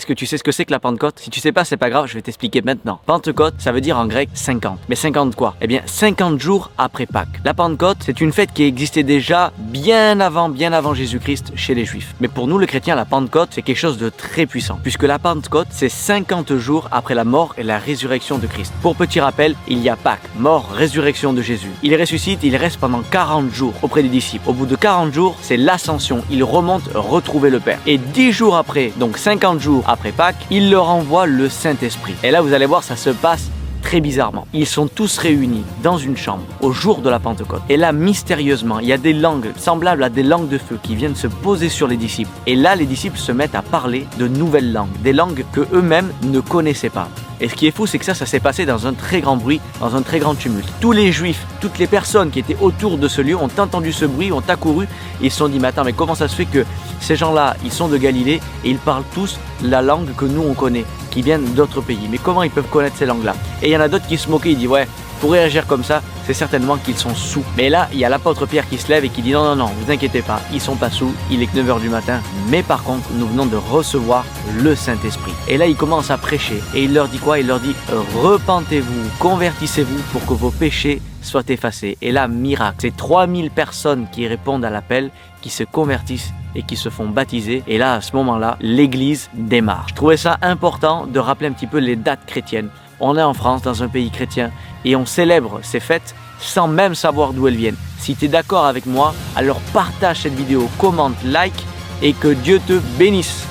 Est-ce que tu sais ce que c'est que la Pentecôte? Si tu sais pas, c'est pas grave, je vais t'expliquer maintenant. Pentecôte, ça veut dire en grec 50. Mais 50 quoi? Eh bien 50 jours après Pâques. La Pentecôte, c'est une fête qui existait déjà bien avant Jésus-Christ chez les Juifs. Mais pour nous, les chrétiens, la Pentecôte, c'est quelque chose de très puissant. Puisque la Pentecôte, c'est 50 jours après la mort et la résurrection de Christ. Pour petit rappel, il y a Pâques, mort, résurrection de Jésus. Il ressuscite, il reste pendant 40 jours auprès des disciples. Au bout de 40 jours, c'est l'ascension. Il remonte retrouver le Père. Et 10 jours après, donc 50 jours après Pâques, il leur envoie le Saint-Esprit. Et là, vous allez voir, ça se passe très bizarrement. Ils sont tous réunis dans une chambre au jour de la Pentecôte. Et là, mystérieusement, il y a des langues semblables à des langues de feu qui viennent se poser sur les disciples. Et là, les disciples se mettent à parler de nouvelles langues, des langues que eux-mêmes ne connaissaient pas. Et ce qui est fou, c'est que ça s'est passé dans un très grand bruit, dans un très grand tumulte. Tous les Juifs, toutes les personnes qui étaient autour de ce lieu ont entendu ce bruit, ont accouru et ils se sont dit, mais attends, mais comment ça se fait que ces gens-là, ils sont de Galilée et ils parlent tous la langue que nous on connaît, qui viennent d'autres pays. Mais comment ils peuvent connaître ces langues-là? Et il y en a d'autres qui se moquaient, ils disent, ouais, pour réagir comme ça, c'est certainement qu'ils sont sous. Mais là, il y a l'apôtre Pierre qui se lève et qui dit non, vous inquiétez pas, ils sont pas sous, il est que 9h du matin. Mais par contre, nous venons de recevoir le Saint-Esprit. Et là, il commence à prêcher. Et il leur dit quoi? Il leur dit, repentez-vous, convertissez-vous pour que vos péchés soient effacés. Et là, miracle, c'est 3000 personnes qui répondent à l'appel, qui se convertissent et qui se font baptiser. Et là, à ce moment-là, l'église démarre. Je trouvais ça important de rappeler un petit peu les dates chrétiennes. On est en France, dans un pays chrétien, et on célèbre ces fêtes sans même savoir d'où elles viennent. Si tu es d'accord avec moi, alors partage cette vidéo, commente, like, et que Dieu te bénisse.